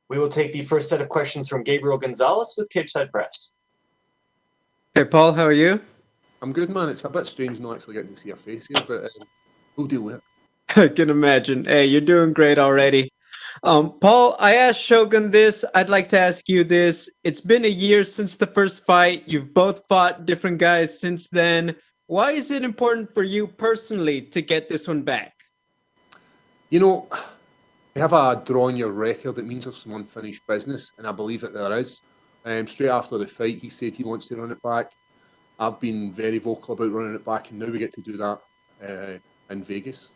We will take the first set of questions from Gabriel Gonzalez with Cageside Press. Hey, Paul, how are you? I'm good, man. It's a bit strange not actually getting to see your face here, but we'll deal with it. I can imagine. Hey, you're doing great already. Paul, I asked Shogun this. I'd like to ask you this. It's been a year since the first fight. You've both fought different guys since then. Why is it important for you personally to get this one back? You know, you have a draw on your record. It means there's some unfinished business, and I believe that there is. Straight after the fight, he said he wants to run it back. I've been very vocal about running it back, and now we get to do that in Vegas.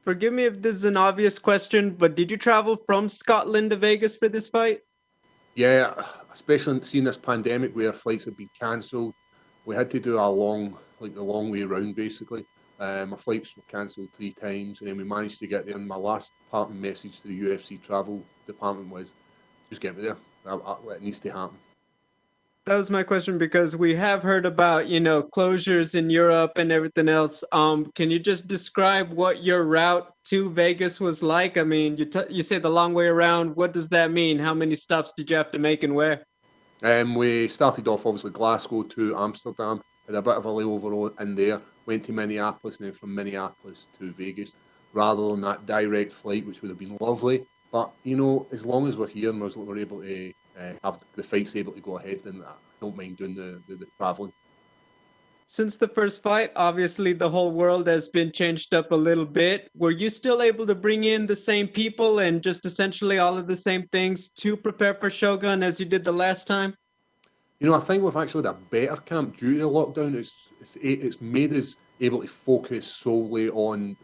Forgive me if this is an obvious question, but did you travel from Scotland to Vegas for this fight? Yeah, especially seeing this pandemic where flights have been cancelled, we had to do the long way around basically. My flights were cancelled 3 times, and then we managed to get there. And my last parting message to the UFC travel department was, "Just get me there. It needs to happen." That was my question because we have heard about, closures in Europe and everything else. Can you just describe what your route to Vegas was like? I mean, you say the long way around. What does that mean? How many stops did you have to make and where? We started off obviously Glasgow to Amsterdam, had a bit of a layover in there, went to Minneapolis, and then from Minneapolis to Vegas, rather than that direct flight, which would have been lovely. But as long as we're here and we're able to have the fights able to go ahead, then I don't mind doing the traveling. Since the first fight, obviously the whole world has been changed up a little bit. Were you still able to bring in the same people and just essentially all of the same things to prepare for Shogun as you did the last time? I think we've actually had a better camp due to the lockdown. It's made us able to focus solely on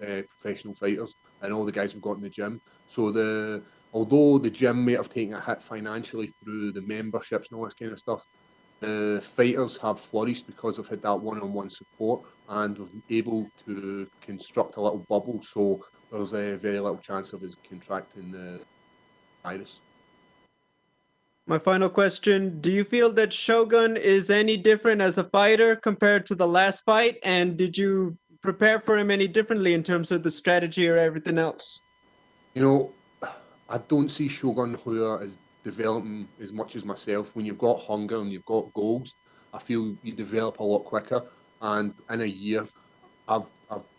professional fighters and all the guys we've got in the gym. So although the gym may have taken a hit financially through the memberships and all this kind of stuff, the fighters have flourished because they've had that one-on-one support and we've been able to construct a little bubble. So there's a very little chance of us contracting the virus. My final question, do you feel that Shogun is any different as a fighter compared to the last fight? And did you prepare for him any differently in terms of the strategy or everything else? I don't see Shogun Rua as developing as much as myself. When you've got hunger and you've got goals, I feel you develop a lot quicker. And in a year, I've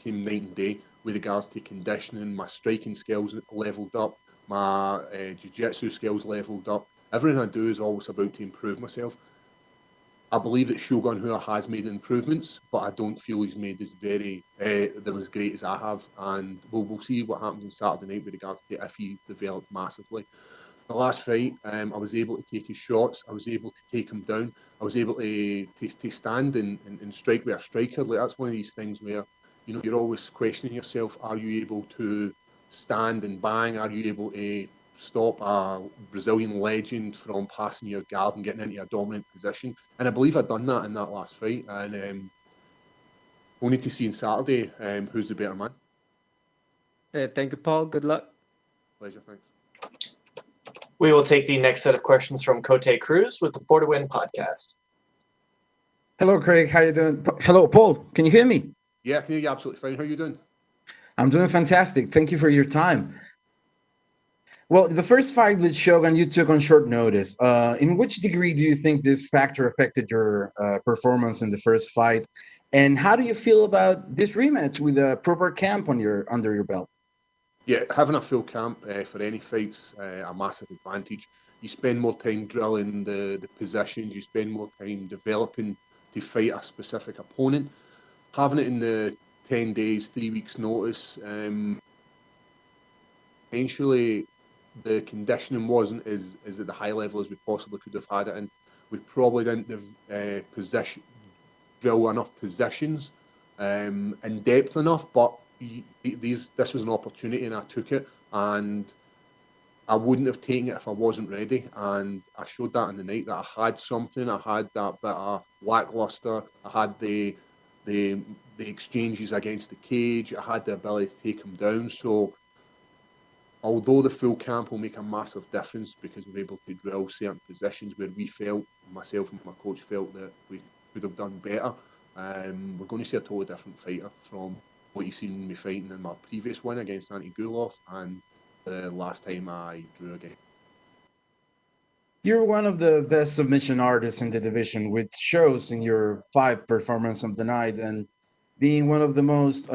came night and day with regards to conditioning. My striking skills leveled up, my jiu-jitsu skills leveled up. Everything I do is always about to improve myself. I believe that Shogun Rua has made improvements, but I don't feel he's made them as great as I have. And we'll see what happens on Saturday night with regards to if he developed massively. The last fight, I was able to take his shots. I was able to take him down. I was able to stand and strike with a striker. Like that's one of these things where you're always questioning yourself: are you able to stand and bang? Are you able to stop a Brazilian legend from passing your guard and getting into a dominant position? And I believe I'd done that in that last fight. And we'll need to see on Saturday who's the better man. Thank you, Paul. Good luck. Pleasure, thanks. We will take the next set of questions from Cote Cruz with the 4-to-Win podcast. Hello, Craig. How you doing? Hello, Paul. Can you hear me? Yeah, I can hear you absolutely fine. How are you doing? I'm doing fantastic. Thank you for your time. Well, the first fight with Shogun you took on short notice. In which degree do you think this factor affected your performance in the first fight? And how do you feel about this rematch with a proper camp under your belt? Yeah, having a full camp for any fight's a massive advantage. You spend more time drilling the positions, you spend more time developing to fight a specific opponent. Having it in the 10 days, 3 weeks notice, eventually the conditioning wasn't as at the high level as we possibly could have had it in. We probably didn't have drill enough positions in depth enough, but this was an opportunity and I took it, and I wouldn't have taken it if I wasn't ready, and I showed that in the night that I had something. I had that bit of lackluster. I had the exchanges against the cage. I had the ability to take him down. So although the full camp will make a massive difference because we're able to drill certain positions where we felt, myself and my coach felt that we could have done better, we're going to see a totally different fighter from what you've seen me fighting in my previous win against Anti Gulov, and the last time I drew again. You're one of the best submission artists in the division, which shows in your fight performance of the night and being one of the most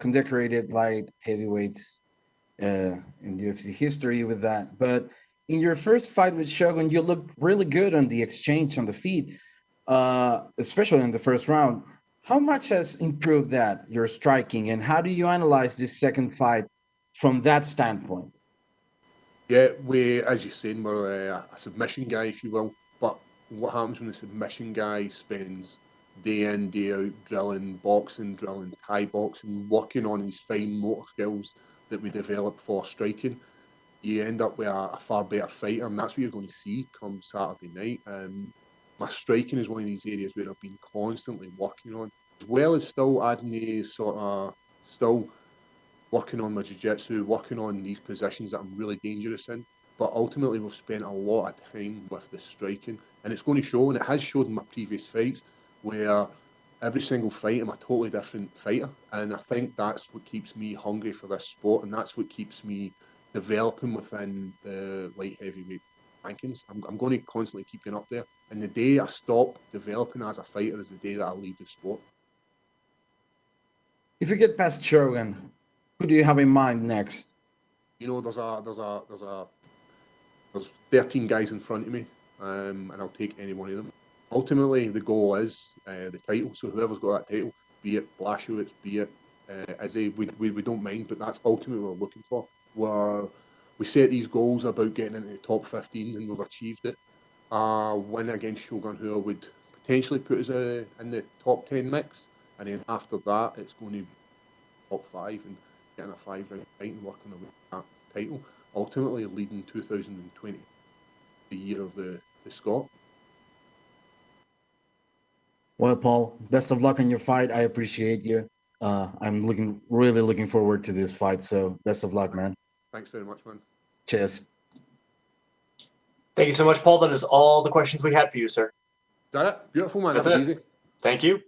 condecorated light heavyweights in UFC history with that. But in your first fight with Shogun, you looked really good on the exchange on the feet, especially in the first round. How much has improved that, your striking, and how do you analyze this second fight from that standpoint? Yeah, as you said, we're a submission guy, if you will. But what happens when the submission guy spends day in, day out drilling boxing, drilling Thai boxing, working on his fine motor skills that we develop for striking? You end up with a far better fighter, and that's what you're going to see come Saturday night. My striking is one of these areas where I've been constantly working on, as well as still adding the sort of still working on my jiu-jitsu, working on these positions that I'm really dangerous in. But ultimately, we've spent a lot of time with the striking, and it's going to show, and it has showed in my previous fights, where every single fight I'm a totally different fighter. And I think that's what keeps me hungry for this sport, and that's what keeps me developing within the light heavyweight rankings. I'm going to constantly keep getting up there. And the day I stop developing as a fighter is the day that I leave the sport. If you get past Shogun, who do you have in mind next? You know, there's 13 guys in front of me, and I'll take any one of them. Ultimately, the goal is the title. So whoever's got that title, be it Blachowicz, be it Izzy, we don't mind, but that's ultimately what we're looking for. We set these goals about getting into the top 15, and we've achieved it. Win against Shogun Rua would potentially put us in the top 10 mix, and then after that, it's going to be top 5 and getting a 5-round fight and working on that title. Ultimately, leading 2020, the year of the Scot. Well, Paul, best of luck in your fight. I appreciate you. I'm really looking forward to this fight. So best of luck, man. Thanks very much, man. Cheers. Thank you so much, Paul. That is all the questions we had for you, sir. Is that it? Beautiful, man. That's That was it. easy. Thank you.